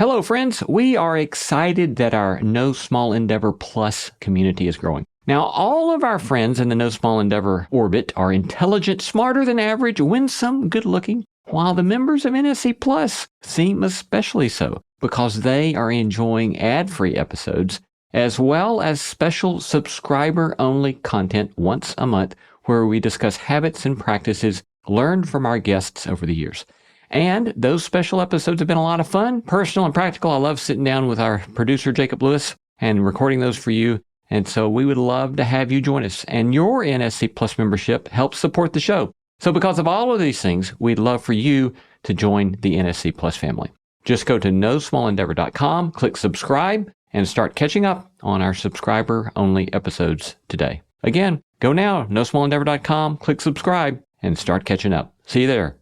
Hello, friends. We are excited that our No Small Endeavor Plus community is growing. Now, all of our friends in the No Small Endeavor orbit are intelligent, smarter than average, winsome, good-looking, while the members of NSC Plus seem especially so because they are enjoying ad-free episodes as well as special subscriber-only content once a month where we discuss habits and practices learned from our guests over the years. And those special episodes have been a lot of fun, personal and practical. I love sitting down with our producer, Jacob Lewis, and recording those for you. And so we would love to have you join us. And your NSC Plus membership helps support the show. So because of all of these things, we'd love for you to join the NSC Plus family. Just go to nosmallendeavor.com, click subscribe, and start catching up on our subscriber-only episodes today. Again, go now, nosmallendeavor.com, click subscribe, and start catching up. See you there.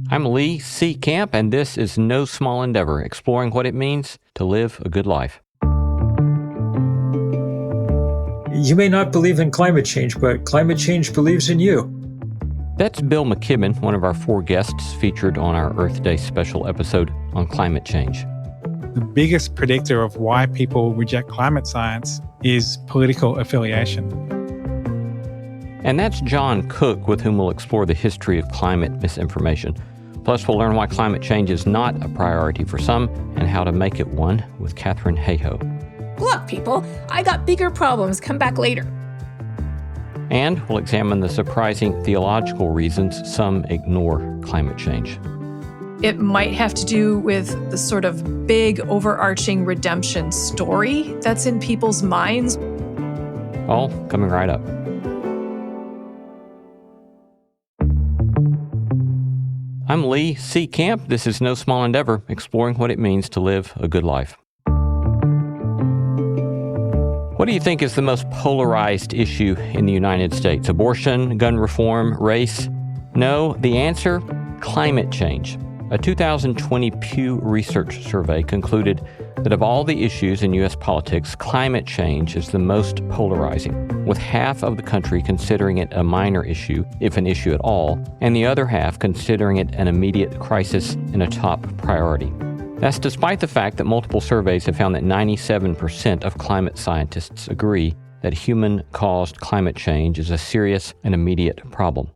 I'm Lee C. Camp, and this is No Small Endeavor, exploring what it means to live a good life. You may not believe in climate change, but climate change believes in you. That's Bill McKibben, one of our 4 guests featured on our Earth Day special episode on climate change. The biggest predictor of why people reject climate science is political affiliation. And that's John Cook, with whom we'll explore the history of climate misinformation. Plus, we'll learn why climate change is not a priority for some and how to make it one with Katharine Hayhoe. Look, people, I got bigger problems. Come back later. And we'll examine the surprising theological reasons some ignore climate change. It might have to do with the sort of big overarching redemption story that's in people's minds. All coming right up. I'm Lee C. Camp. This is No Small Endeavor, exploring what it means to live a good life. What do you think is the most polarized issue in the United States? Abortion, gun reform, race? No, the answer, climate change. A 2020 Pew Research survey concluded that of all the issues in U.S. politics, climate change is the most polarizing, with half of the country considering it a minor issue, if an issue at all, and the other half considering it an immediate crisis and a top priority. That's despite the fact that multiple surveys have found that 97% of climate scientists agree that human-caused climate change is a serious and immediate problem.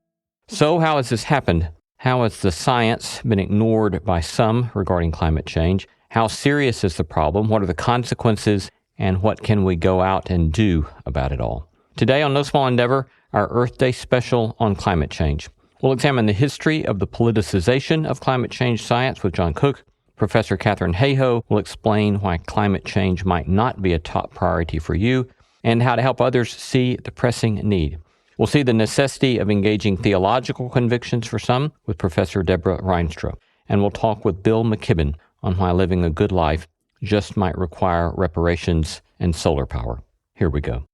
So how has this happened? How has the science been ignored by some regarding climate change? How serious is the problem? What are the consequences? And what can we go out and do about it all? Today on No Small Endeavor, our Earth Day special on climate change. We'll examine the history of the politicization of climate change science with John Cook. Professor Katharine Hayhoe will explain why climate change might not be a top priority for you and how to help others see the pressing need. We'll see the necessity of engaging theological convictions for some with Professor Debra Rienstra. And we'll talk with Bill McKibben on why living a good life just might require reparations and solar power. Here we go.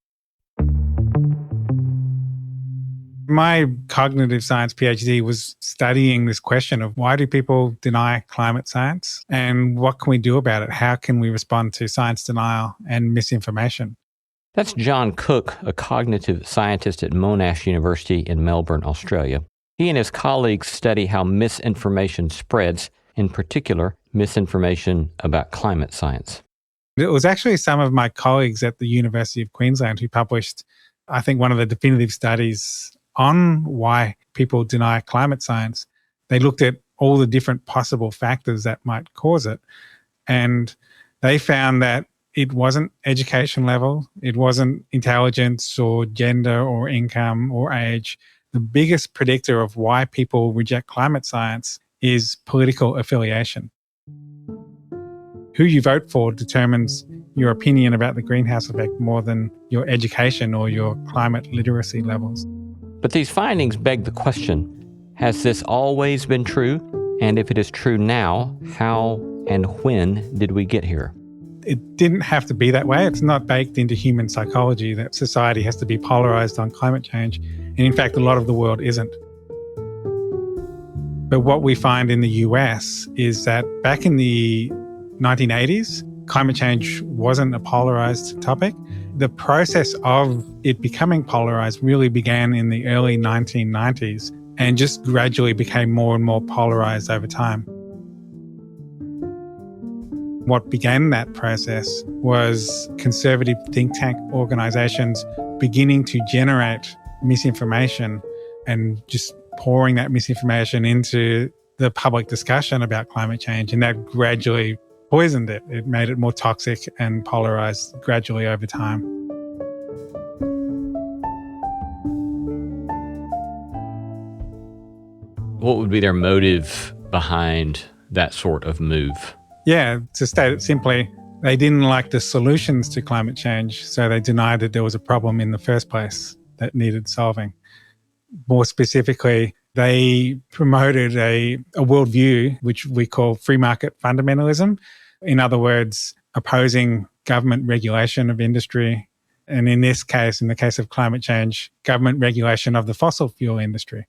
My cognitive science PhD was studying this question of why do people deny climate science and what can we do about it? How can we respond to science denial and misinformation? That's John Cook, a cognitive scientist at Monash University in Melbourne, Australia. He and his colleagues study how misinformation spreads, in particular, misinformation about climate science. It was actually some of my colleagues at the University of Queensland who published, I think, one of the definitive studies on why people deny climate science. They looked at all the different possible factors that might cause it. And they found that it wasn't education level, it wasn't intelligence or gender or income or age. The biggest predictor of why people reject climate science is political affiliation. Who you vote for determines your opinion about the greenhouse effect more than your education or your climate literacy levels. But these findings beg the question, has this always been true? And if it is true now, how and when did we get here? It didn't have to be that way. It's not baked into human psychology that society has to be polarized on climate change. And in fact, a lot of the world isn't. But what we find in the US is that back in the 1980s, climate change wasn't a polarized topic. The process of it becoming polarized really began in the early 1990s and just gradually became more and more polarized over time. what began that process was conservative think tank organisations beginning to generate misinformation and just pouring that misinformation into the public discussion about climate change, and that gradually poisoned it. It made it more toxic and polarised gradually over time. What would be their motive behind that sort of move? Yeah, to state it simply, they didn't like the solutions to climate change, so they denied that there was a problem in the first place that needed solving. More specifically, they promoted a worldview which we call free market fundamentalism. In other words, opposing government regulation of industry, and in this case, in the case of climate change, government regulation of the fossil fuel industry.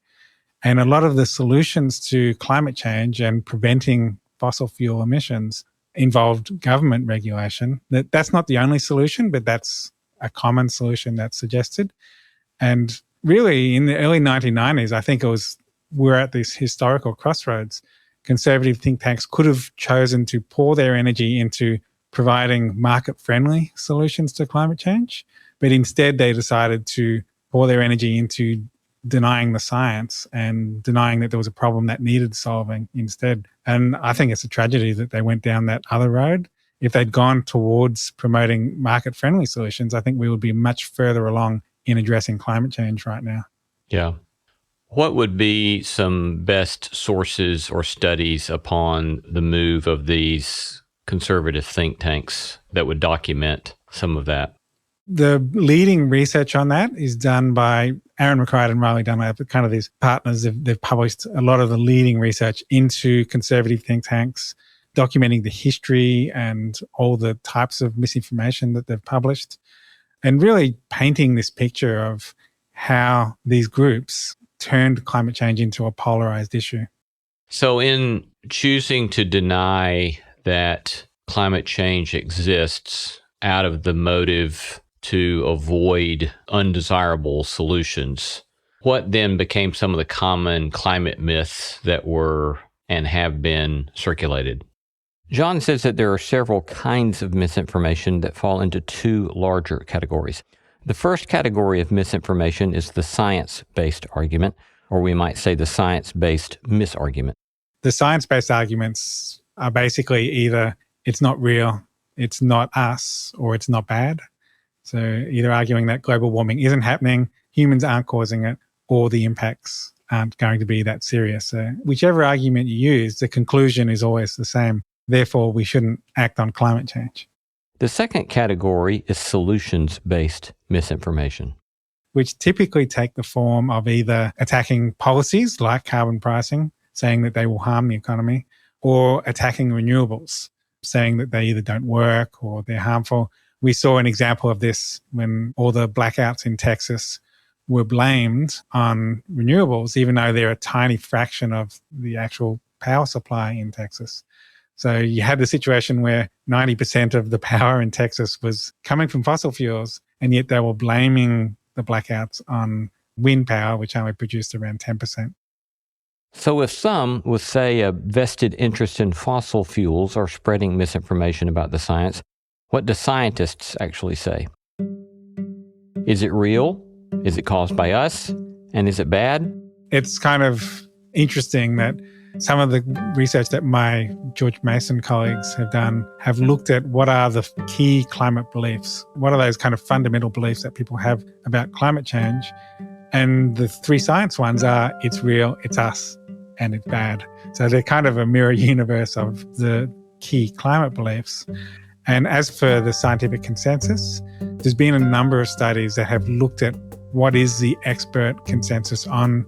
And a lot of the solutions to climate change and preventing fossil fuel emissions involved government regulation. That's not the only solution, but that's a common solution that's suggested. And really, in the early 1990s, I think we're at this historical crossroads. Conservative think tanks could have chosen to pour their energy into providing market-friendly solutions to climate change, but instead they decided to pour their energy into denying the science and denying that there was a problem that needed solving instead. And I think it's a tragedy that they went down that other road. If they'd gone towards promoting market-friendly solutions, I think we would be much further along in addressing climate change right now. Yeah. What would be some best sources or studies upon the move of these conservative think tanks that would document some of that? The leading research on that is done by Aaron McCride and Riley Dunlap, kind of these partners. They've published a lot of the leading research into conservative think tanks, documenting the history and all the types of misinformation that they've published, and really painting this picture of how these groups turned climate change into a polarized issue. So in choosing to deny that climate change exists out of the motive to avoid undesirable solutions, what then became some of the common climate myths that were and have been circulated? John says that there are several kinds of misinformation that fall into two larger categories. The first category of misinformation is the science-based argument, or we might say the science-based misargument. The science-based arguments are basically either it's not real, it's not us, or it's not bad. So either arguing that global warming isn't happening, humans aren't causing it, or the impacts aren't going to be that serious. So whichever argument you use, the conclusion is always the same. Therefore, we shouldn't act on climate change. The second category is solutions-based misinformation, which typically take the form of either attacking policies like carbon pricing, saying that they will harm the economy, or attacking renewables, saying that they either don't work or they're harmful. We saw an example of this when all the blackouts in Texas were blamed on renewables, even though they're a tiny fraction of the actual power supply in Texas. So you had the situation where 90% of the power in Texas was coming from fossil fuels, and yet they were blaming the blackouts on wind power, which only produced around 10%. So if some, with, say, a vested interest in fossil fuels, are spreading misinformation about the science, what do scientists actually say? Is it real? Is it caused by us? And is it bad? It's kind of interesting that some of the research that my George Mason colleagues have done have looked at what are the key climate beliefs. What are those kind of fundamental beliefs that people have about climate change? And the three science ones are it's real, it's us, and it's bad. So they're kind of a mirror universe of the key climate beliefs. And as for the scientific consensus, there's been a number of studies that have looked at what is the expert consensus on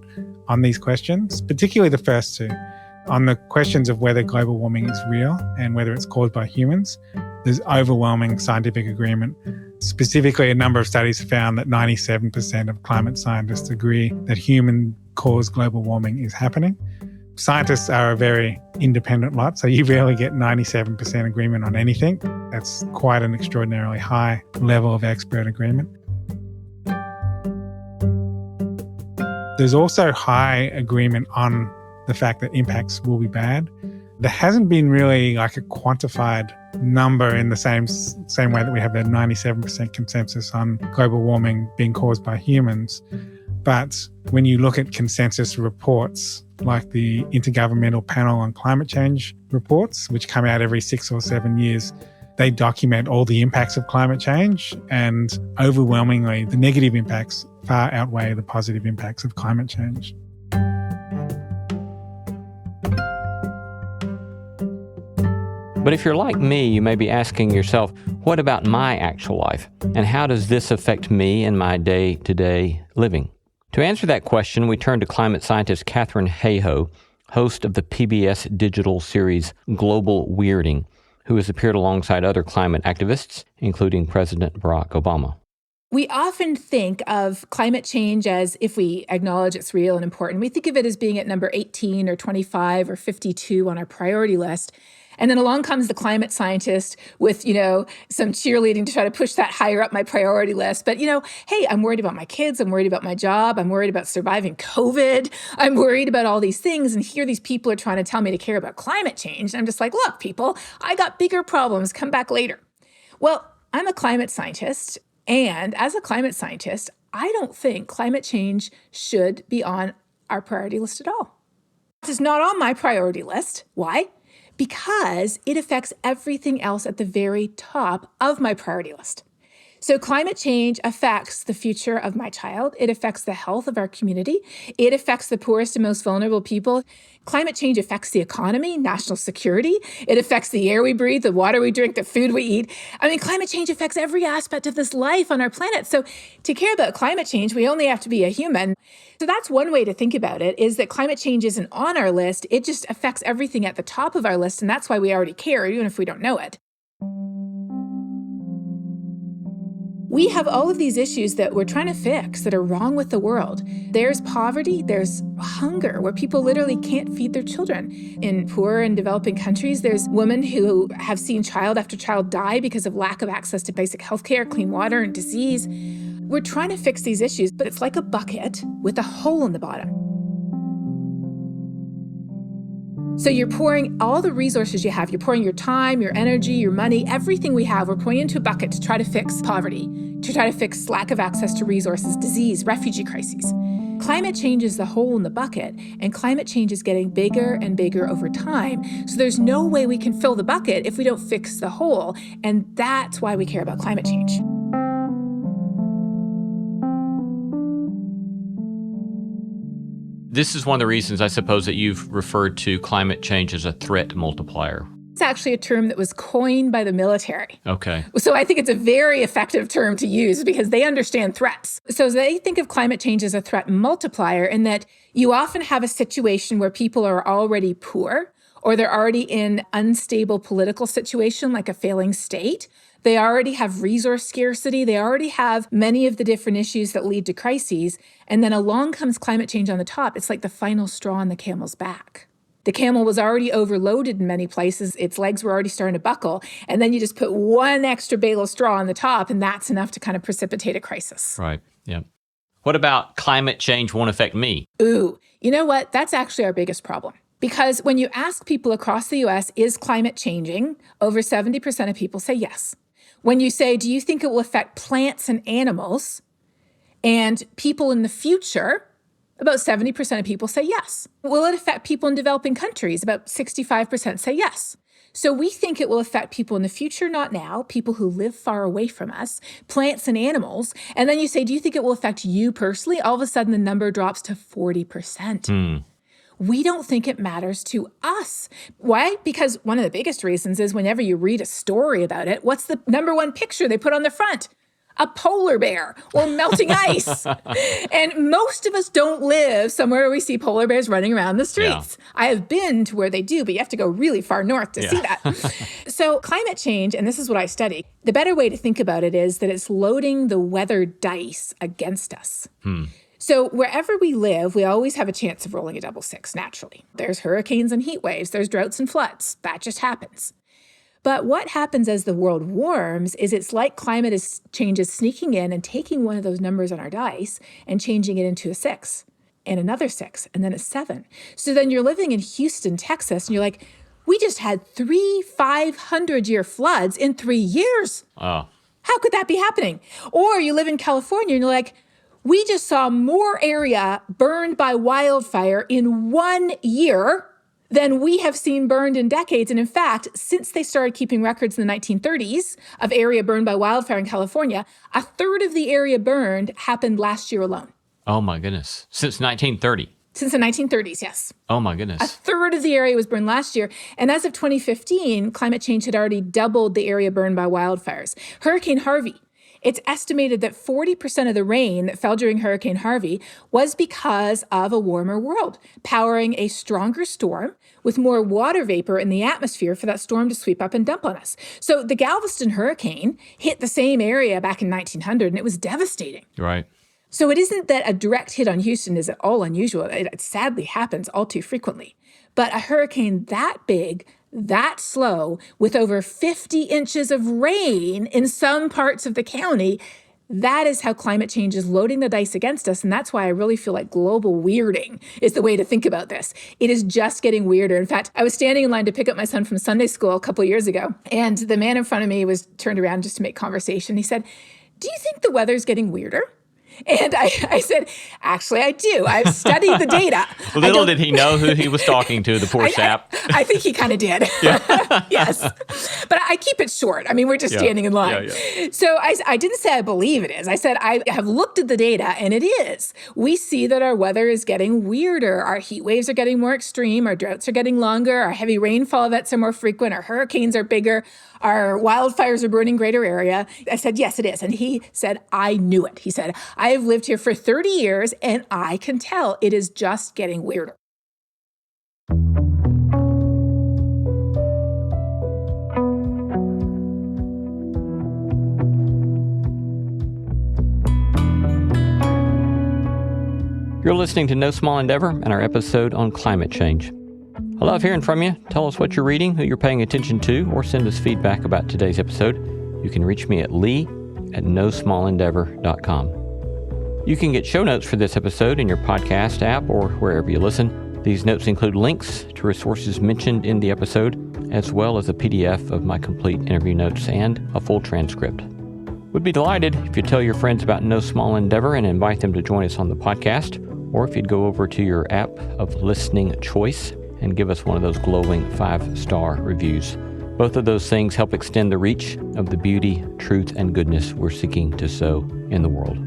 these questions, particularly the first two. On the questions of whether global warming is real and whether it's caused by humans, there's overwhelming scientific agreement. Specifically, a number of studies found that 97% of climate scientists agree that human-caused global warming is happening. Scientists are a very independent lot, so you rarely get 97% agreement on anything. That's quite an extraordinarily high level of expert agreement. There's also high agreement on the fact that impacts will be bad. There hasn't been really like a quantified number in the same way that we have the 97% consensus on global warming being caused by humans. But when you look at consensus reports, like the Intergovernmental Panel on Climate Change reports, which come out every 6 or 7 years, they document all the impacts of climate change, and overwhelmingly, the negative impacts far outweigh the positive impacts of climate change. But if you're like me, you may be asking yourself, what about my actual life? And how does this affect me in my day-to-day living? To answer that question, we turn to climate scientist Katharine Hayhoe, host of the PBS digital series Global Weirding, who has appeared alongside other climate activists, including President Barack Obama. We often think of climate change as, if we acknowledge it's real and important, we think of it as being at number 18 or 25 or 52 on our priority list. And then along comes the climate scientist with, some cheerleading to try to push that higher up my priority list. But, hey, I'm worried about my kids. I'm worried about my job. I'm worried about surviving COVID. I'm worried about all these things. And here these people are trying to tell me to care about climate change. And I'm just like, look, people, I got bigger problems. Come back later. Well, I'm a climate scientist. And as a climate scientist, I don't think climate change should be on our priority list at all. It's not on my priority list. Why? Because it affects everything else at the very top of my priority list. So climate change affects the future of my child. It affects the health of our community. It affects the poorest and most vulnerable people. Climate change affects the economy, national security. It affects the air we breathe, the water we drink, the food we eat. Climate change affects every aspect of this life on our planet. So to care about climate change, we only have to be a human. So that's one way to think about it, is that climate change isn't on our list. It just affects everything at the top of our list. And that's why we already care, even if we don't know it. We have all of these issues that we're trying to fix that are wrong with the world. There's poverty, there's hunger, where people literally can't feed their children. In poor and developing countries, there's women who have seen child after child die because of lack of access to basic healthcare, clean water, and disease. We're trying to fix these issues, but it's like a bucket with a hole in the bottom. So you're pouring all the resources you have. You're pouring your time, your energy, your money, everything we have. We're pouring into a bucket to try to fix poverty, to try to fix lack of access to resources, disease, refugee crises. Climate change is the hole in the bucket, and climate change is getting bigger and bigger over time. So there's no way we can fill the bucket if we don't fix the hole. And that's why we care about climate change. This is one of the reasons, I suppose, that you've referred to climate change as a threat multiplier. It's actually a term that was coined by the military. Okay. So I think it's a very effective term to use because they understand threats. So they think of climate change as a threat multiplier, in that you often have a situation where people are already poor, or they're already in unstable political situation like a failing state. They already have resource scarcity. They already have many of the different issues that lead to crises. And then along comes climate change on the top. It's like the final straw on the camel's back. The camel was already overloaded in many places. Its legs were already starting to buckle. And then you just put one extra bale of straw on the top, and that's enough to kind of precipitate a crisis. Right. Yeah. What about climate change won't affect me? Ooh, you know what? That's actually our biggest problem. Because when you ask people across the U.S., is climate changing? Over 70% of people say yes. When you say, do you think it will affect plants and animals and people in the future? About 70% of people say yes. Will it affect people in developing countries? About 65% say yes. So we think it will affect people in the future, not now, people who live far away from us, plants and animals. And then you say, do you think it will affect you personally? All of a sudden, the number drops to 40%. We don't think it matters to us. Why? Because one of the biggest reasons is whenever you read a story about it, what's the number one picture they put on the front? A polar bear or melting ice. And most of us don't live somewhere where we see polar bears running around the streets. Yeah. I have been to where they do, but you have to go really far north to see that. So climate change, and this is what I study, the better way to think about it is that it's loading the weather dice against us. So wherever we live, we always have a chance of rolling a double six, naturally. There's hurricanes and heat waves. There's droughts and floods. That just happens. But what happens as the world warms is it's like climate change is sneaking in and taking one of those numbers on our dice and changing it into a 6 and another 6 and then a 7. So then you're living in Houston, Texas, and you're like, We just had 3 500-year floods in 3 years. Oh. How could that be happening? Or you live in California and you're like, we just saw more area burned by wildfire in 1 year than we have seen burned in decades. And in fact, since they started keeping records in the 1930s of area burned by wildfire in California, a third of the area burned happened last year alone. Oh, my goodness. Since 1930? Since the 1930s, yes. Oh, my goodness. A third of the area was burned last year. And as of 2015, climate change had already doubled the area burned by wildfires. Hurricane Harvey, it's estimated that 40% of the rain that fell during Hurricane Harvey was because of a warmer world, powering a stronger storm with more water vapor in the atmosphere for that storm to sweep up and dump on us. So the Galveston hurricane hit the same area back in 1900, and it was devastating. Right. So it isn't that a direct hit on Houston is at all unusual. It sadly happens all too frequently. But a hurricane that big, that slow, with over 50 inches of rain in some parts of the county, that is how climate change is loading the dice against us. And that's why I really feel like global weirding is the way to think about this. It is just getting weirder. In fact, I was standing in line to pick up my son from Sunday school a couple of years ago, and the man in front of me was turned around just to make conversation. He said, "Do you think the weather's getting weirder?" And I said, actually, I do. I've studied the data. Little did he know who he was talking to, the poor sap. I think he kind of did. Yes. But I keep it short. I mean, we're just standing in line. So I didn't say I believe it is. I said I have looked at the data, and it is. We see that our weather is getting weirder. Our heat waves are getting more extreme. Our droughts are getting longer. Our heavy rainfall events are more frequent. Our hurricanes are bigger. Our wildfires are burning greater area. I said, yes, it is. And he said, I knew it. He said, I have lived here for 30 years, and I can tell it is just getting weirder. You're listening to No Small Endeavor and our episode on climate change. I love hearing from you. Tell us what you're reading, who you're paying attention to, or send us feedback about today's episode. You can reach me at lee@nosmallendeavor.com. You can get show notes for this episode in your podcast app or wherever you listen. These notes include links to resources mentioned in the episode, as well as a PDF of my complete interview notes and a full transcript. We'd be delighted if you'd tell your friends about No Small Endeavor and invite them to join us on the podcast, or if you'd go over to your app of listening choice and give us one of those glowing 5-star reviews. Both of those things help extend the reach of the beauty, truth, and goodness we're seeking to sow in the world.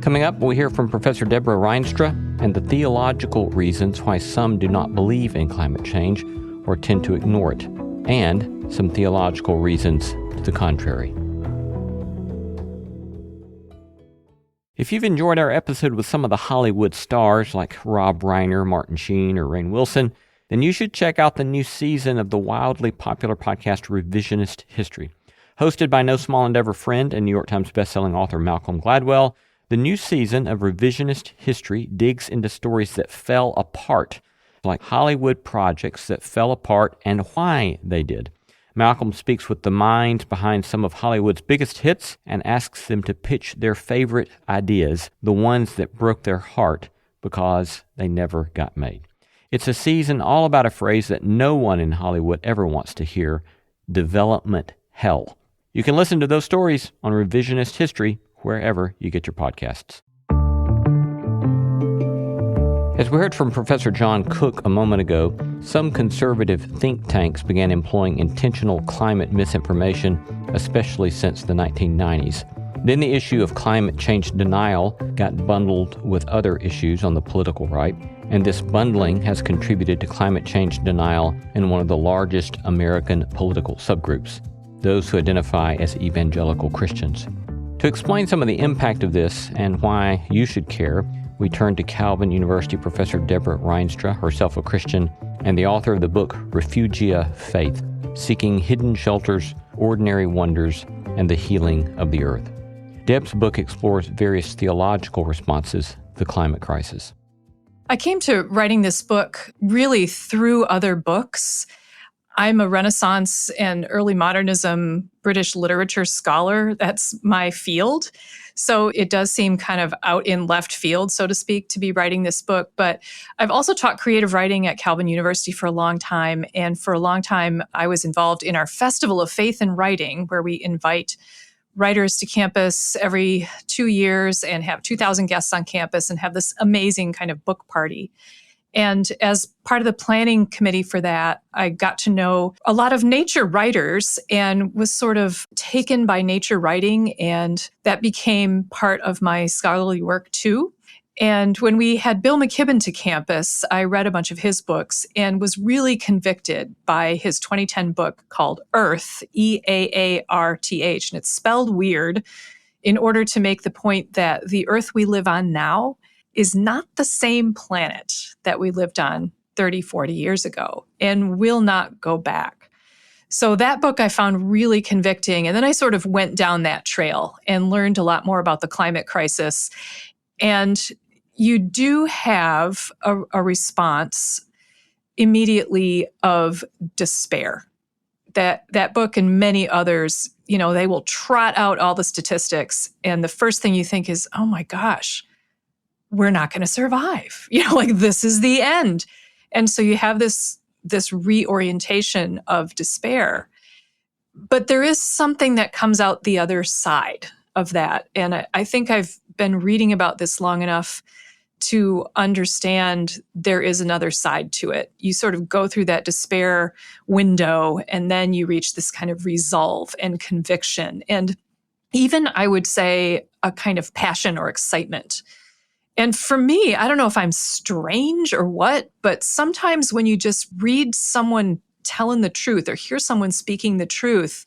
Coming up, we'll hear from Professor Debra Rienstra and the theological reasons why some do not believe in climate change or tend to ignore it, and some theological reasons to the contrary. If you've enjoyed our episode with some of the Hollywood stars like Rob Reiner, Martin Sheen, or Rainn Wilson, then you should check out the new season of the wildly popular podcast Revisionist History. Hosted by No Small Endeavor friend and New York Times bestselling author Malcolm Gladwell, the new season of Revisionist History digs into stories that fell apart, like Hollywood projects that fell apart and why they did. Malcolm speaks with the minds behind some of Hollywood's biggest hits and asks them to pitch their favorite ideas, the ones that broke their heart because they never got made. It's a season all about a phrase that no one in Hollywood ever wants to hear: development hell. You can listen to those stories on Revisionist History wherever you get your podcasts. As we heard from Professor John Cook a moment ago, some conservative think tanks began employing intentional climate misinformation, especially since the 1990s. Then the issue of climate change denial got bundled with other issues on the political right, and this bundling has contributed to climate change denial in one of the largest American political subgroups, those who identify as evangelical Christians. To explain some of the impact of this and why you should care, we turn to Calvin University professor Debra Rienstra, herself a Christian, and the author of the book Refugia Faith, Seeking Hidden Shelters, Ordinary Wonders, and the Healing of the Earth. Deb's book explores various theological responses to the climate crisis. I came to writing this book really through other books. I'm a Renaissance and early modernism British literature scholar. That's my field. So it does seem kind of out in left field, so to speak, to be writing this book. But I've also taught creative writing at Calvin University for a long time. And for a long time, I was involved in our Festival of Faith and Writing, where we invite writers to campus every 2 years and have 2,000 guests on campus and have this amazing kind of book party. And as part of the planning committee for that, I got to know a lot of nature writers and was sort of taken by nature writing. And that became part of my scholarly work too. And when we had Bill McKibben to campus, I read a bunch of his books and was really convicted by his 2010 book called Earth, Eaarth. And it's spelled weird in order to make the point that the Earth we live on now is not the same planet that we lived on 30, 40 years ago and will not go back. So that book I found really convicting. And then I sort of went down that trail and learned a lot more about the climate crisis. And you do have a response immediately of despair. That book and many others, they will trot out all the statistics. And the first thing you think is, oh my gosh, we're not going to survive. This is the end. And so you have this reorientation of despair. But there is something that comes out the other side of that. And I think I've been reading about this long enough to understand there is another side to it. You sort of go through that despair window, and then you reach this kind of resolve and conviction. And even, I would say, a kind of passion or excitement. And for me, I don't know if I'm strange or what, but sometimes when you just read someone telling the truth or hear someone speaking the truth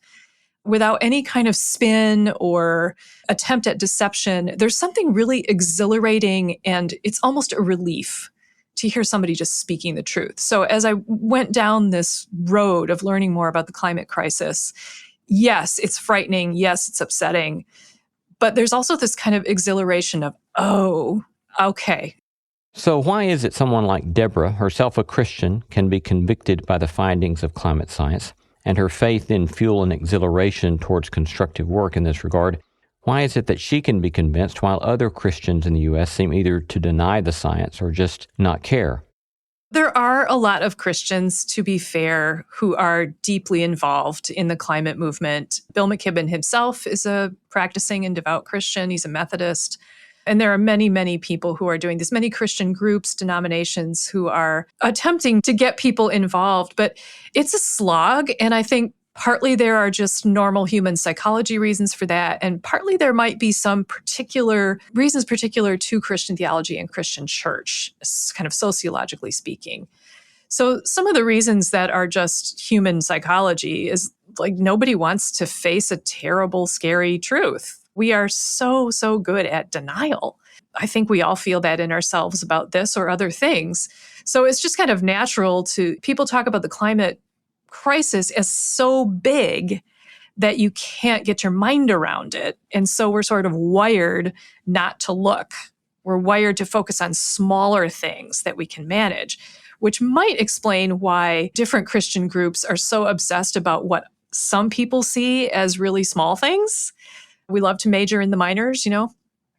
without any kind of spin or attempt at deception, there's something really exhilarating, and it's almost a relief to hear somebody just speaking the truth. So as I went down this road of learning more about the climate crisis, yes, it's frightening. Yes, it's upsetting. But there's also this kind of exhilaration of, oh, okay. So why is it someone like Debra, herself a Christian, can be convicted by the findings of climate science, and her faith in fuel and exhilaration towards constructive work in this regard? Why is it that she can be convinced while other Christians in the U.S. seem either to deny the science or just not care? There are a lot of Christians, to be fair, who are deeply involved in the climate movement. Bill McKibben himself is a practicing and devout Christian. He's a Methodist. And there are many, many people who are doing this, many Christian groups, denominations who are attempting to get people involved. But it's a slog. And I think partly there are just normal human psychology reasons for that. And partly there might be some particular reasons particular to Christian theology and Christian church, kind of sociologically speaking. So some of the reasons that are just human psychology is like nobody wants to face a terrible, scary truth. We are so good at denial. I think we all feel that in ourselves about this or other things. So it's just kind of natural people talk about the climate crisis as so big that you can't get your mind around it. And so we're sort of wired not to look. We're wired to focus on smaller things that we can manage, which might explain why different Christian groups are so obsessed about what some people see as really small things. We love to major in the minors,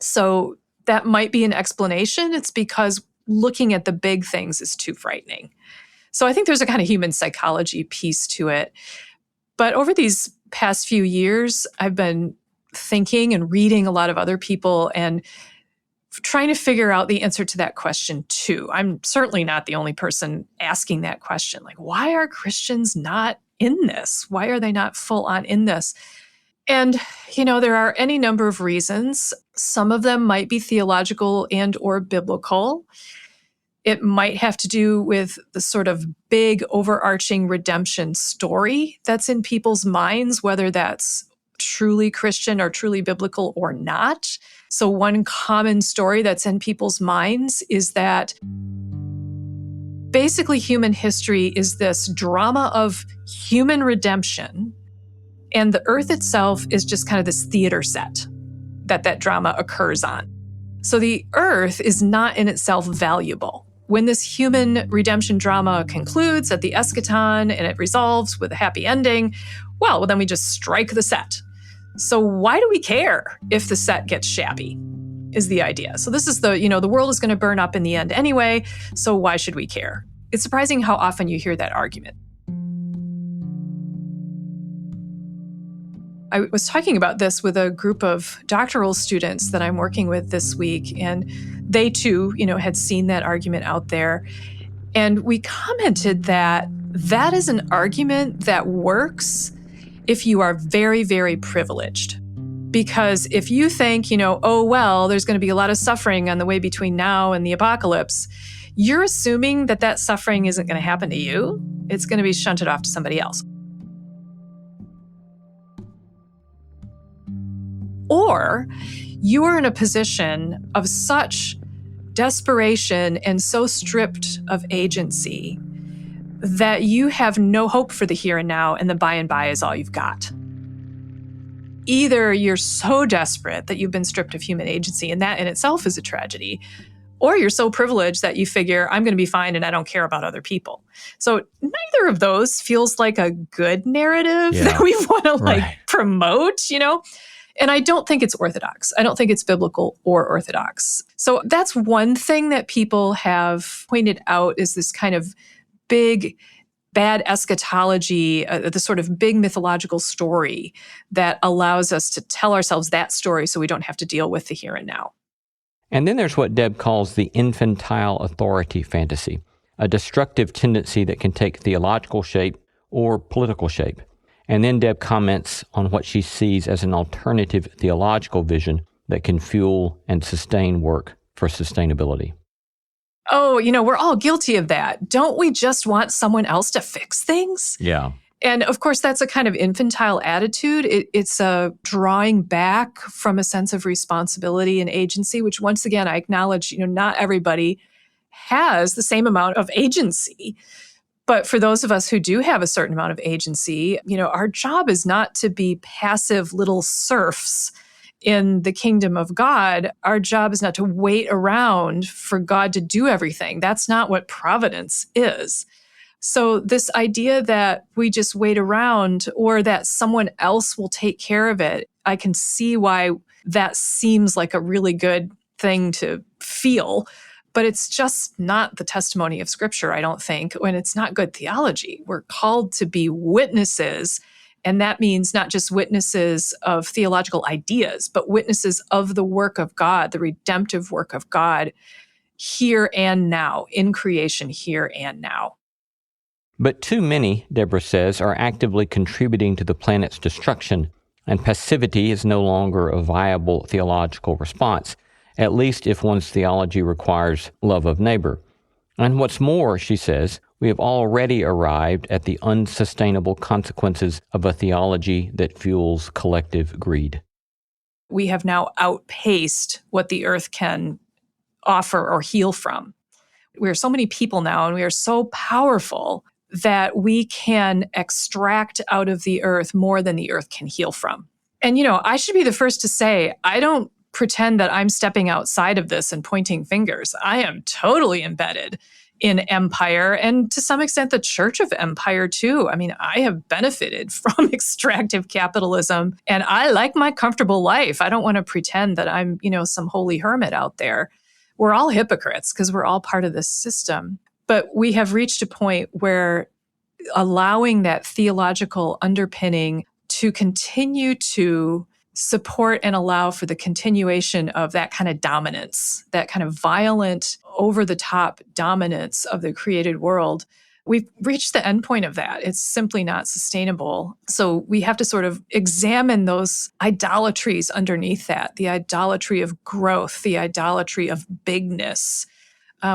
So that might be an explanation. It's because looking at the big things is too frightening. So I think there's a kind of human psychology piece to it. But over these past few years, I've been thinking and reading a lot of other people and trying to figure out the answer to that question too. I'm certainly not the only person asking that question. Like, why are Christians not in this? Why are they not full on in this? And, there are any number of reasons. Some of them might be theological and or biblical. It might have to do with the sort of big overarching redemption story that's in people's minds, whether that's truly Christian or truly biblical or not. So one common story that's in people's minds is that basically human history is this drama of human redemption. And the earth itself is just kind of this theater set that drama occurs on. So the earth is not in itself valuable. when this human redemption drama concludes at the eschaton and it resolves with a happy ending, well, then we just strike the set. So why do we care if the set gets shabby, is the idea. So this is the world is going to burn up in the end anyway, so why should we care? It's surprising how often you hear that argument. I was talking about this with a group of doctoral students that I'm working with this week, and they too, had seen that argument out there. And we commented that that is an argument that works if you are very, very privileged. Because if you think, oh, well, there's going to be a lot of suffering on the way between now and the apocalypse, you're assuming that that suffering isn't going to happen to you. It's going to be shunted off to somebody else. Or you are in a position of such desperation and so stripped of agency that you have no hope for the here and now, and the by and by is all you've got. Either you're so desperate that you've been stripped of human agency, and that in itself is a tragedy, or you're so privileged that you figure, I'm going to be fine and I don't care about other people. So neither of those feels like a good narrative that we want to promote, And I don't think it's orthodox. I don't think it's biblical or orthodox. So that's one thing that people have pointed out is this kind of big, bad eschatology, the sort of big mythological story that allows us to tell ourselves that story so we don't have to deal with the here and now. And then there's what Deb calls the infantile authority fantasy, a destructive tendency that can take theological shape or political shape. And then Deb comments on what she sees as an alternative theological vision that can fuel and sustain work for sustainability. Oh, we're all guilty of that. Don't we just want someone else to fix things? Yeah. And of course, that's a kind of infantile attitude. It's a drawing back from a sense of responsibility and agency, which once again, I acknowledge, not everybody has the same amount of agency. But for those of us who do have a certain amount of agency, our job is not to be passive little serfs in the kingdom of God. Our job is not to wait around for God to do everything. That's not what providence is. So this idea that we just wait around or that someone else will take care of it, I can see why that seems like a really good thing to feel. But it's just not the testimony of Scripture, I don't think, and it's not good theology. We're called to be witnesses, and that means not just witnesses of theological ideas, but witnesses of the work of God, the redemptive work of God, here and now, in creation here and now. But too many, Debra says, are actively contributing to the planet's destruction, and passivity is no longer a viable theological response, at least if one's theology requires love of neighbor. And what's more, she says, we have already arrived at the unsustainable consequences of a theology that fuels collective greed. We have now outpaced what the earth can offer or heal from. We are so many people now, and we are so powerful that we can extract out of the earth more than the earth can heal from. And, I should be the first to say, I don't pretend that I'm stepping outside of this and pointing fingers. I am totally embedded in empire, and to some extent the church of empire too. I mean, I have benefited from extractive capitalism, and I like my comfortable life. I don't want to pretend that I'm, some holy hermit out there. We're all hypocrites because we're all part of this system. But we have reached a point where allowing that theological underpinning to continue to support and allow for the continuation of that kind of dominance, that kind of violent, over-the-top dominance of the created world, we've reached the end point of that. It's simply not sustainable. So we have to sort of examine those idolatries underneath that, the idolatry of growth, the idolatry of bigness.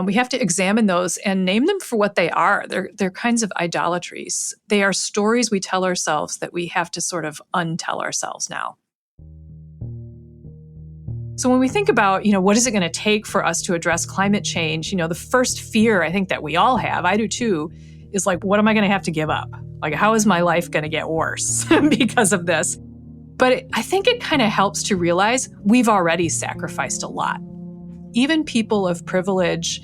We have to examine those and name them for what they are. They're kinds of idolatries. They are stories we tell ourselves that we have to sort of untell ourselves now. So when we think about, what is it going to take for us to address climate change, the first fear I think that we all have, I do too, is like, what am I going to have to give up? Like, how is my life going to get worse because of this? But I think it kind of helps to realize we've already sacrificed a lot. Even people of privilege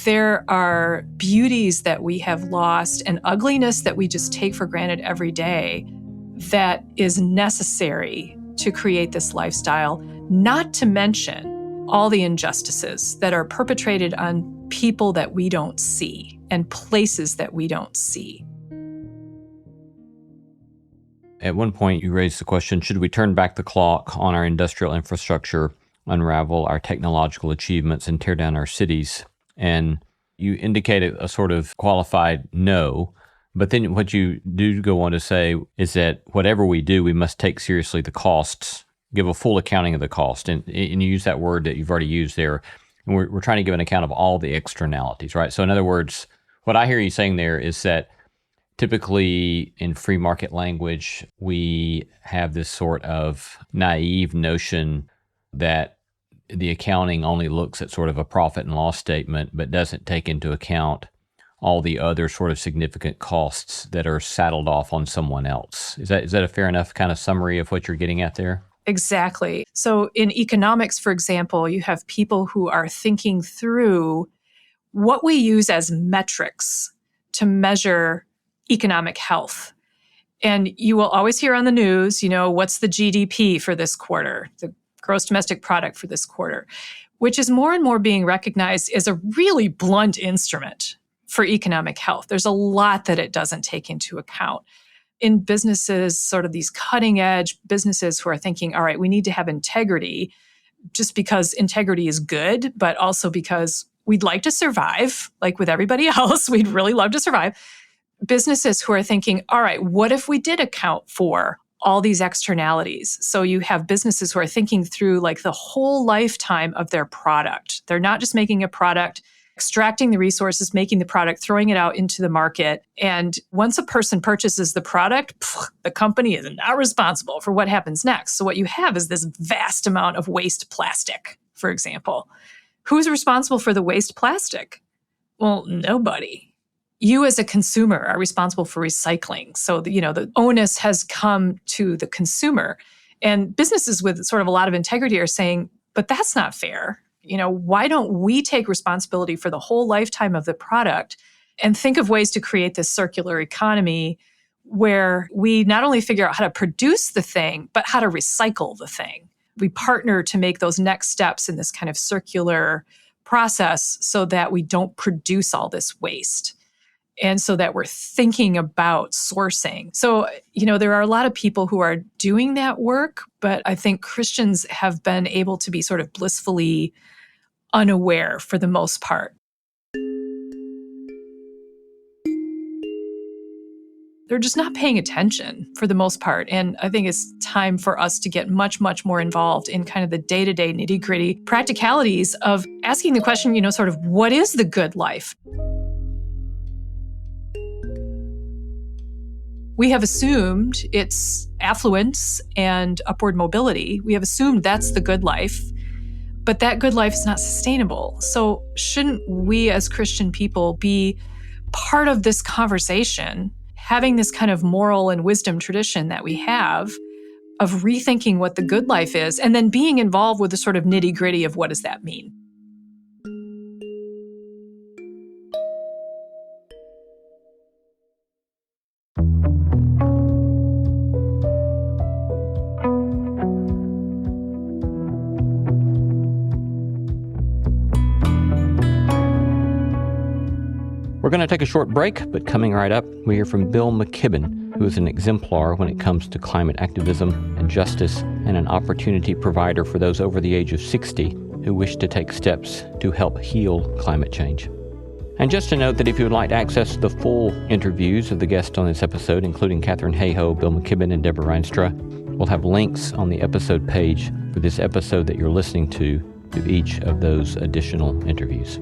there are beauties that we have lost and ugliness that we just take for granted every day that is necessary to create this lifestyle, not to mention all the injustices that are perpetrated on people that we don't see and places that we don't see. At one point, you raised the question, should we turn back the clock on our industrial infrastructure, unravel our technological achievements, and tear down our cities? And you indicated a sort of qualified no. But then what you do go on to say is that whatever we do, we must take seriously the costs, give a full accounting of the cost. And you use that word that you've already used there. And we're trying to give an account of all the externalities, right? So in other words, what I hear you saying there is that typically in free market language, we have this sort of naive notion that the accounting only looks at sort of a profit and loss statement, but doesn't take into account all the other sort of significant costs that are saddled off on someone else. Is that a fair enough kind of summary of what you're getting at there? Exactly. So in economics, for example, you have people who are thinking through what we use as metrics to measure economic health. And you will always hear on the news, what's the GDP for this quarter, the gross domestic product for this quarter, which is more and more being recognized as a really blunt instrument for economic health. There's a lot that it doesn't take into account. In businesses, sort of these cutting edge businesses who are thinking, all right, we need to have integrity just because integrity is good, but also because we'd like to survive, like with everybody else, we'd really love to survive. Businesses who are thinking, all right, what if we did account for all these externalities? So you have businesses who are thinking through like the whole lifetime of their product. They're not just making a product, extracting the resources, making the product, throwing it out into the market. And once a person purchases the product, the company is not responsible for what happens next. So what you have is this vast amount of waste plastic, for example. Who's responsible for the waste plastic? Well, nobody. You as a consumer are responsible for recycling. So, the onus has come to the consumer. And businesses with sort of a lot of integrity are saying, but that's not fair. Why don't we take responsibility for the whole lifetime of the product and think of ways to create this circular economy where we not only figure out how to produce the thing, but how to recycle the thing. We partner to make those next steps in this kind of circular process so that we don't produce all this waste. And so that we're thinking about sourcing. So, there are a lot of people who are doing that work, but I think Christians have been able to be sort of blissfully unaware for the most part. They're just not paying attention for the most part. And I think it's time for us to get much, much more involved in kind of the day-to-day nitty-gritty practicalities of asking the question, sort of, what is the good life? We have assumed it's affluence and upward mobility. We have assumed that's the good life, but that good life is not sustainable. So shouldn't we as Christian people be part of this conversation, having this kind of moral and wisdom tradition that we have of rethinking what the good life is and then being involved with the sort of nitty-gritty of what does that mean? We're going to take a short break, but coming right up, we hear from Bill McKibben, who is an exemplar when it comes to climate activism and justice and an opportunity provider for those over the age of 60 who wish to take steps to help heal climate change. And just to note that if you would like to access the full interviews of the guests on this episode, including Katharine Hayhoe, Bill McKibben, and Debra Rienstra, we'll have links on the episode page for this episode that you're listening to each of those additional interviews.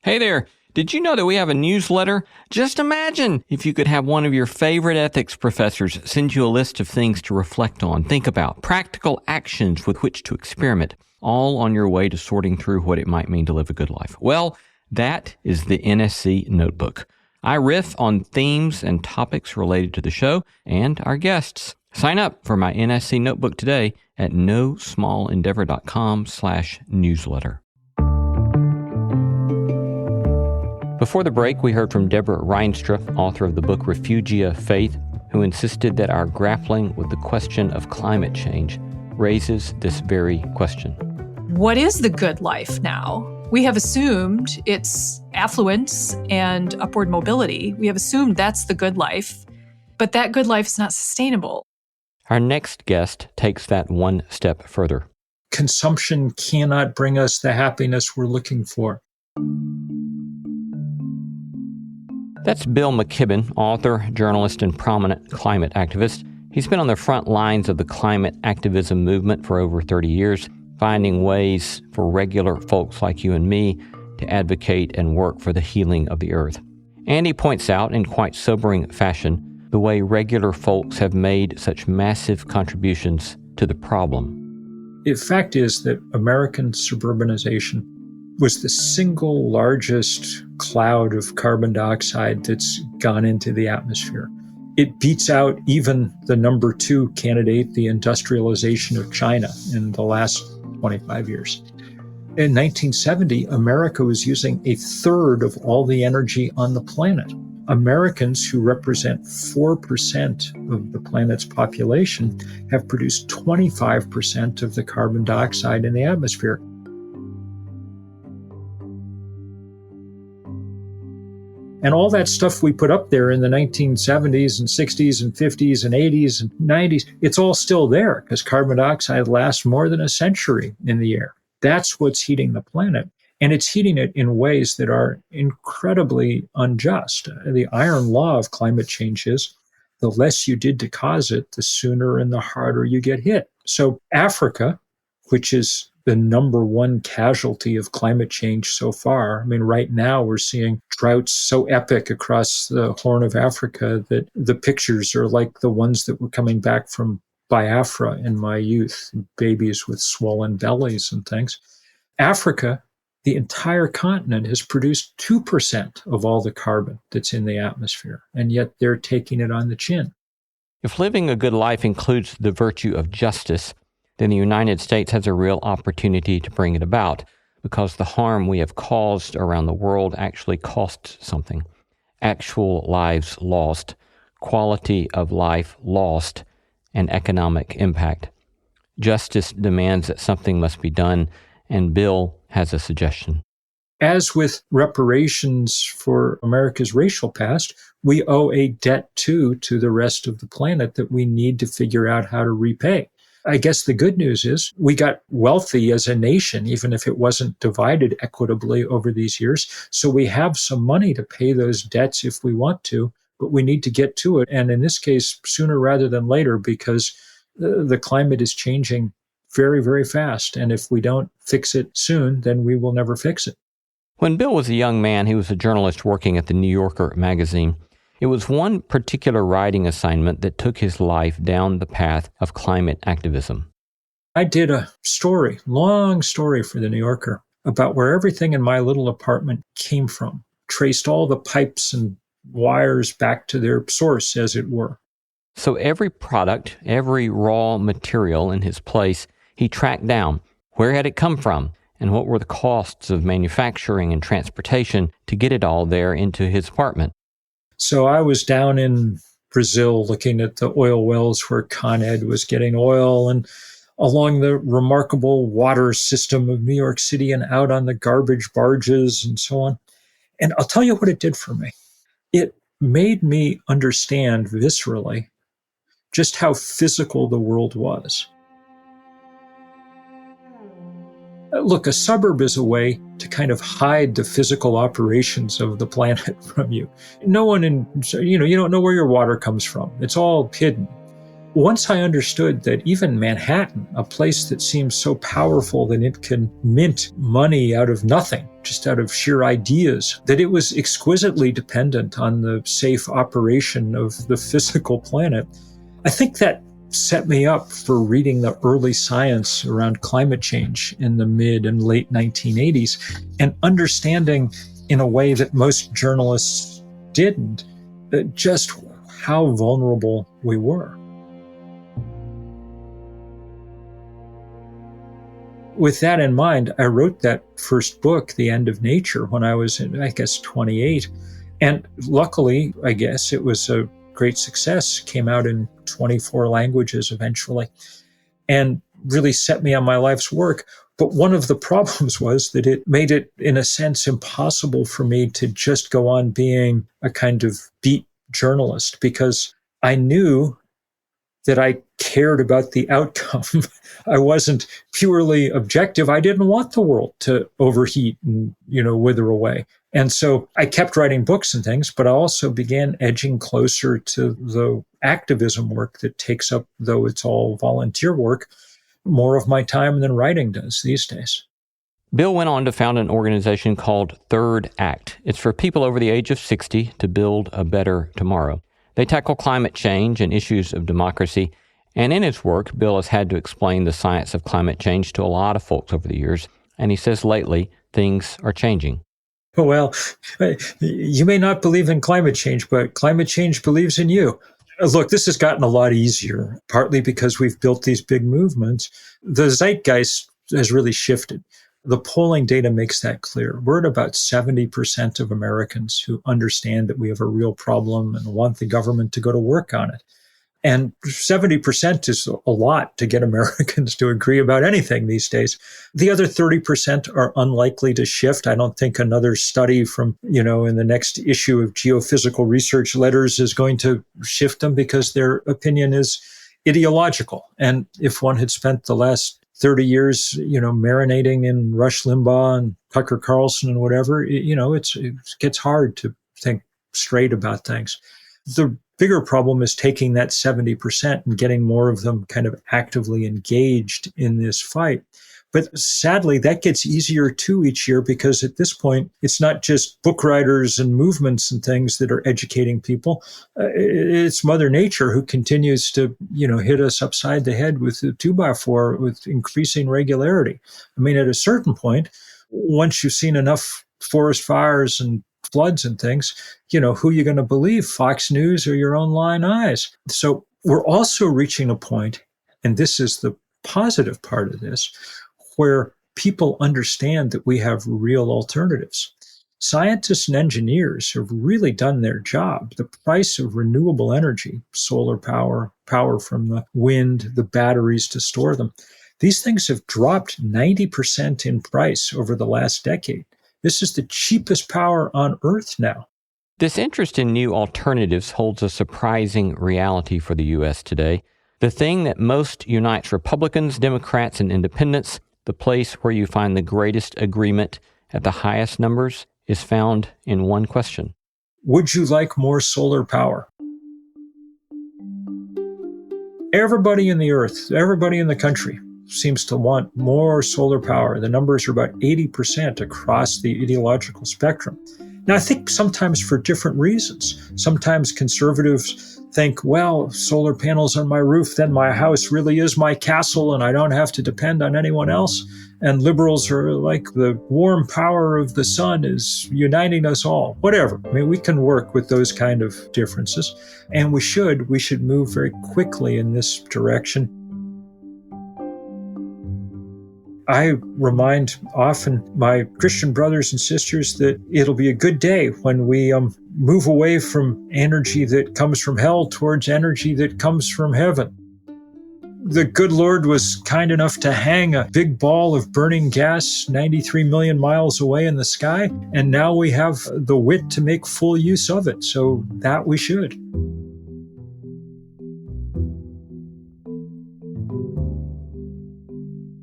Hey there, did you know that we have a newsletter? Just imagine if you could have one of your favorite ethics professors send you a list of things to reflect on, think about, practical actions with which to experiment, all on your way to sorting through what it might mean to live a good life. Well, that is the NSC Notebook. I riff on themes and topics related to the show and our guests. Sign up for my NSC Notebook today at nosmallendeavor.com/newsletter. Before the break, we heard from Debra Rienstra, author of the book Refugia Faith, who insisted that our grappling with the question of climate change raises this very question. What is the good life now? We have assumed it's affluence and upward mobility. We have assumed that's the good life, but that good life is not sustainable. Our next guest takes that one step further. Consumption cannot bring us the happiness we're looking for. That's Bill McKibben, author, journalist, and prominent climate activist. He's been on the front lines of the climate activism movement for over 30 years, finding ways for regular folks like you and me to advocate and work for the healing of the earth. And he points out, in quite sobering fashion, the way regular folks have made such massive contributions to the problem. The fact is that American suburbanization was the single largest cloud of carbon dioxide that's gone into the atmosphere. It beats out even the number 2 candidate, the industrialization of China, in the last 25 years. In 1970, America was using 1/3 of all the energy on the planet. Americans, who represent 4% of the planet's population, have produced 25% of the carbon dioxide in the atmosphere. And all that stuff we put up there in the 1970s and 60s and 50s and 80s and 90s, it's all still there because carbon dioxide lasts more than a century in the air. That's what's heating the planet. And it's heating it in ways that are incredibly unjust. The iron law of climate change is the less you did to cause it, the sooner and the harder you get hit. So Africa, which is the number 1 casualty of climate change so far. I mean, right now we're seeing droughts so epic across the Horn of Africa that the pictures are like the ones that were coming back from Biafra in my youth, babies with swollen bellies and things. Africa, the entire continent, has produced 2% of all the carbon that's in the atmosphere, and yet they're taking it on the chin. If living a good life includes the virtue of justice, then the United States has a real opportunity to bring it about, because the harm we have caused around the world actually costs something. Actual lives lost, quality of life lost, and economic impact. Justice demands that something must be done, and Bill has a suggestion. As with reparations for America's racial past, we owe a debt to the rest of the planet that we need to figure out how to repay. I guess the good news is we got wealthy as a nation, even if it wasn't divided equitably over these years. So we have some money to pay those debts if we want to, but we need to get to it. And in this case, sooner rather than later, because the climate is changing very, very fast. And if we don't fix it soon, then we will never fix it. When Bill was a young man, he was a journalist working at the New Yorker magazine. It was one particular writing assignment that took his life down the path of climate activism. I did a story, long story for the New Yorker, about where everything in my little apartment came from, traced all the pipes and wires back to their source, as it were. So every product, every raw material in his place, he tracked down. Where had it come from? And what were the costs of manufacturing and transportation to get it all there into his apartment? So I was down in Brazil looking at the oil wells where Con Ed was getting oil, and along the remarkable water system of New York City, and out on the garbage barges and so on. And I'll tell you what it did for me. It made me understand viscerally just how physical the world was. Look, a suburb is a way to kind of hide the physical operations of the planet from you. No one you don't know where your water comes from. It's all hidden. Once I understood that even Manhattan, a place that seems so powerful that it can mint money out of nothing, just out of sheer ideas, that it was exquisitely dependent on the safe operation of the physical planet, I think that set me up for reading the early science around climate change in the mid and late 1980s and understanding in a way that most journalists didn't, just how vulnerable we were. with that in mind, I wrote that first book, The End of Nature, when I was, 28. And luckily, I guess, it was a great success. Came out in 24 languages eventually, and really set me on my life's work. But one of the problems was that it made it, in a sense, impossible for me to just go on being a kind of beat journalist, because I knew that I cared about the outcome. I wasn't purely objective. I didn't want the world to overheat and, wither away. And so I kept writing books and things, but I also began edging closer to the activism work that takes up, though it's all volunteer work, more of my time than writing does these days. Bill went on to found an organization called Third Act. It's for people over the age of 60 to build a better tomorrow. They tackle climate change and issues of democracy. And in his work, Bill has had to explain the science of climate change to a lot of folks over the years. And he says lately, things are changing. Well, you may not believe in climate change, but climate change believes in you. Look, this has gotten a lot easier, partly because we've built these big movements. The zeitgeist has really shifted. The polling data makes that clear. We're at about 70% of Americans who understand that we have a real problem and want the government to go to work on it. And 70% is a lot to get Americans to agree about anything these days. The other 30% are unlikely to shift. I don't think another study from, in the next issue of Geophysical Research Letters is going to shift them, because their opinion is ideological. And if one had spent the last 30 years, marinating in Rush Limbaugh and Tucker Carlson and whatever, it gets hard to think straight about things. The bigger problem is taking that 70% and getting more of them kind of actively engaged in this fight. But sadly, that gets easier too each year, because at this point, it's not just book writers and movements and things that are educating people. It's Mother Nature who continues to, hit us upside the head with the 2x4 with increasing regularity. I mean, at a certain point, once you've seen enough forest fires and floods and things, who are you going to believe, Fox News or your own lying eyes? So we're also reaching a point, and this is the positive part of this, where people understand that we have real alternatives. Scientists and engineers have really done their job. The price of renewable energy, solar power, power from the wind, the batteries to store them, these things have dropped 90% in price over the last decade. This is the cheapest power on Earth now. This interest in new alternatives holds a surprising reality for the U.S. today. The thing that most unites Republicans, Democrats, and independents, the place where you find the greatest agreement at the highest numbers, is found in one question. Would you like more solar power? Everybody in the Earth, everybody in the country seems to want more solar power. The numbers are about 80% across the ideological spectrum. Now, I think sometimes for different reasons. Sometimes conservatives think, well, solar panels on my roof, then my house really is my castle and I don't have to depend on anyone else. And liberals are like, the warm power of the sun is uniting us all. Whatever. I mean, we can work with those kind of differences. And we should move very quickly in this direction. I remind often my Christian brothers and sisters that it'll be a good day when we move away from energy that comes from hell towards energy that comes from heaven. The good Lord was kind enough to hang a big ball of burning gas 93 million miles away in the sky, and now we have the wit to make full use of it, so that we should.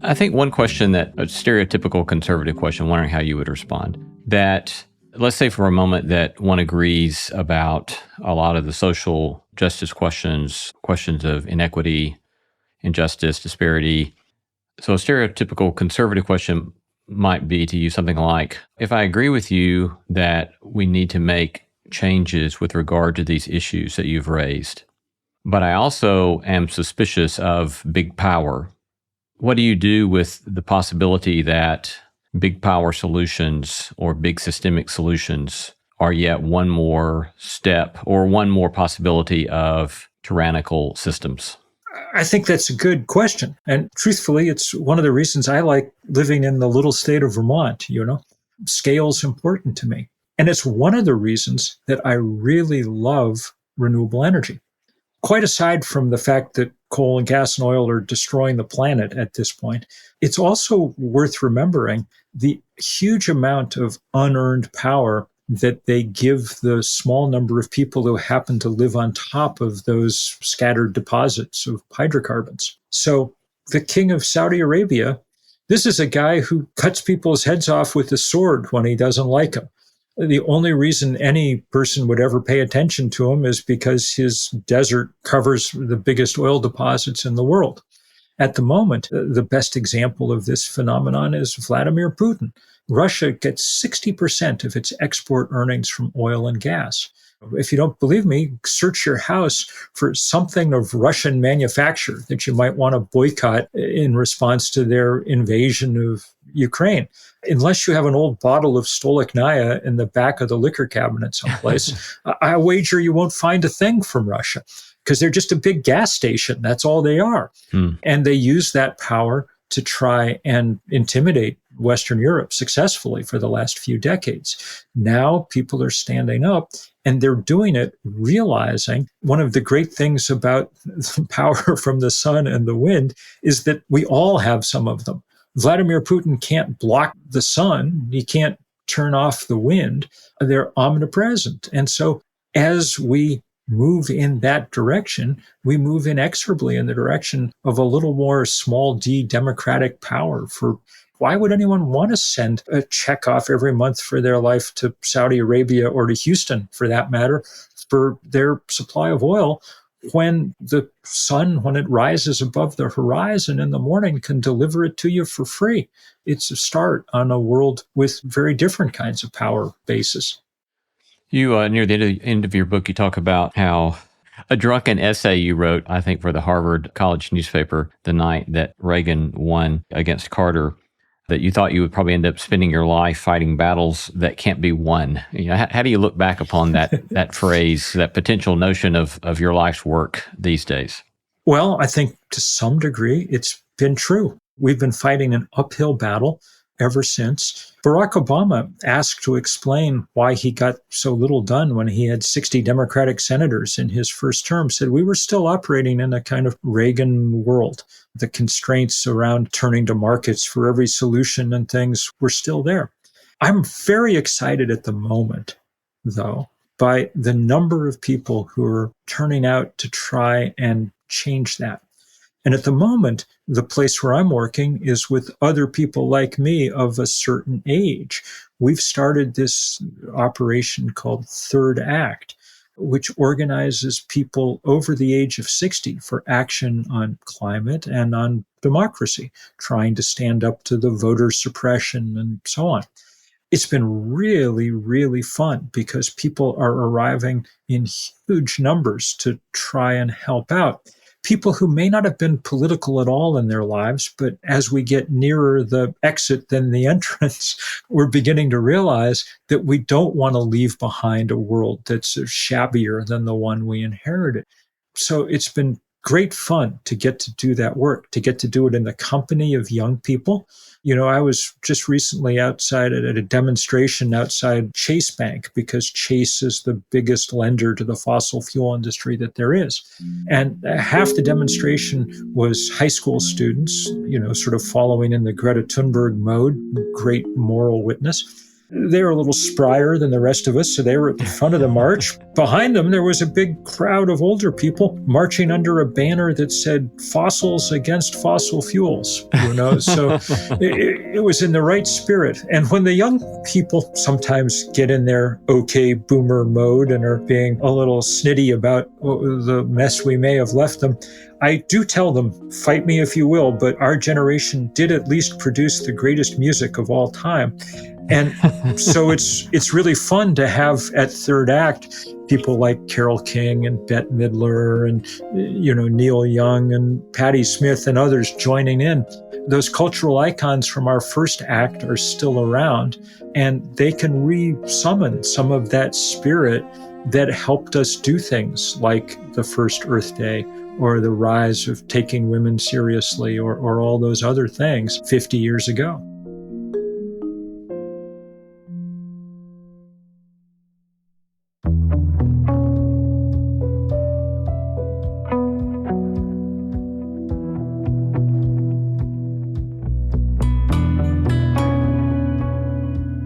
I think one question that, a stereotypical conservative question, wondering how you would respond, that let's say for a moment that one agrees about a lot of the social justice questions of inequity, injustice, disparity. So a stereotypical conservative question might be to you something like, if I agree with you that we need to make changes with regard to these issues that you've raised, but I also am suspicious of big power, what do you do with the possibility that big power solutions or big systemic solutions are yet one more step or one more possibility of tyrannical systems? I think that's a good question. And truthfully, it's one of the reasons I like living in the little state of Vermont, Scale's important to me. And it's one of the reasons that I really love renewable energy. Quite aside from the fact that coal and gas and oil are destroying the planet at this point, it's also worth remembering the huge amount of unearned power that they give the small number of people who happen to live on top of those scattered deposits of hydrocarbons. So the king of Saudi Arabia, this is a guy who cuts people's heads off with a sword when he doesn't like them. The only reason any person would ever pay attention to him is because his desert covers the biggest oil deposits in the world. At the moment, the best example of this phenomenon is Vladimir Putin. Russia gets 60% of its export earnings from oil and gas. If you don't believe me, search your house for something of Russian manufacture that you might want to boycott in response to their invasion of Ukraine. Unless you have an old bottle of Stolichnaya in the back of the liquor cabinet someplace, I wager you won't find a thing from Russia because they're just a big gas station. That's all they are. And they use that power to try and intimidate Western Europe successfully for the last few decades. Now people are standing up, and they're doing it realizing one of the great things about the power from the sun and the wind is that we all have some of them. Vladimir Putin can't block the sun. He can't turn off the wind. They're omnipresent. And so as we move in that direction, we move inexorably in the direction of a little more small d democratic power. For why would anyone want to send a check off every month for their life to Saudi Arabia or to Houston, for that matter, for their supply of oil, when the sun, when it rises above the horizon in the morning, can deliver it to you for free? It's a start on a world with very different kinds of power bases. You, near the end of your book, you talk about how a drunken essay you wrote, I think, for the Harvard College newspaper the night that Reagan won against Carter, that you thought you would probably end up spending your life fighting battles that can't be won. How do you look back upon that phrase, that potential notion of your life's work these days? Well, I think to some degree it's been true. We've been fighting an uphill battle ever since. Barack Obama asked to explain why he got so little done when he had 60 Democratic senators in his first term, said we were still operating in a kind of Reagan world. The constraints around turning to markets for every solution and things were still there. I'm very excited at the moment, though, by the number of people who are turning out to try and change that. And at the moment, the place where I'm working is with other people like me of a certain age. We've started this operation called Third Act, which organizes people over the age of 60 for action on climate and on democracy, trying to stand up to the voter suppression and so on. It's been really, really fun because people are arriving in huge numbers to try and help out. People who may not have been political at all in their lives, but as we get nearer the exit than the entrance, we're beginning to realize that we don't want to leave behind a world that's shabbier than the one we inherited. So it's been great fun to get to do that work, to get to do it in the company of young people. I was just recently outside at a demonstration outside Chase Bank because Chase is the biggest lender to the fossil fuel industry that there is. And half the demonstration was high school students, sort of following in the Greta Thunberg mode, great moral witness. They were a little sprier than the rest of us, so they were at the front of the march. Behind them, there was a big crowd of older people marching under a banner that said "Fossils against fossil fuels." So it was in the right spirit. And when the young people sometimes get in their okay boomer mode and are being a little snitty about the mess we may have left them, I do tell them, fight me if you will, but our generation did at least produce the greatest music of all time. And so it's really fun to have at Third Act people like Carole King and Bette Midler and Neil Young and Patti Smith and others joining in. Those cultural icons from our first act are still around, and they can re-summon some of that spirit that helped us do things like the first Earth Day or the rise of taking women seriously, or all those other things 50 years ago.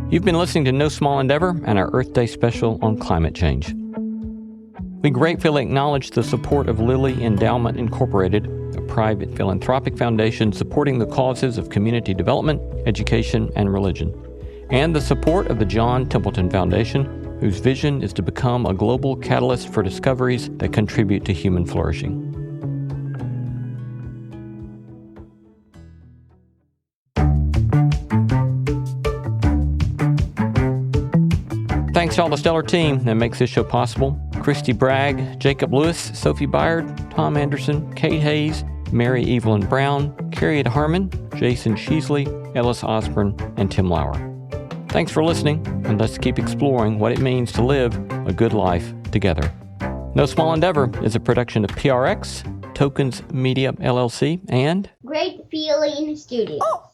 You've been listening to No Small Endeavor and our Earth Day special on climate change. We gratefully acknowledge the support of Lilly Endowment Incorporated, a private philanthropic foundation supporting the causes of community development, education, and religion, and the support of the John Templeton Foundation, whose vision is to become a global catalyst for discoveries that contribute to human flourishing. Thanks to all the stellar team that makes this show possible. Christy Bragg, Jacob Lewis, Sophie Byard, Tom Anderson, Kate Hayes, Mary Evelyn Brown, Carrie Harmon, Jason Sheasley, Ellis Osborne, and Tim Lauer. Thanks for listening, and let's keep exploring what it means to live a good life together. No Small Endeavor is a production of PRX, Tokens Media LLC, and Great Feeling Studio.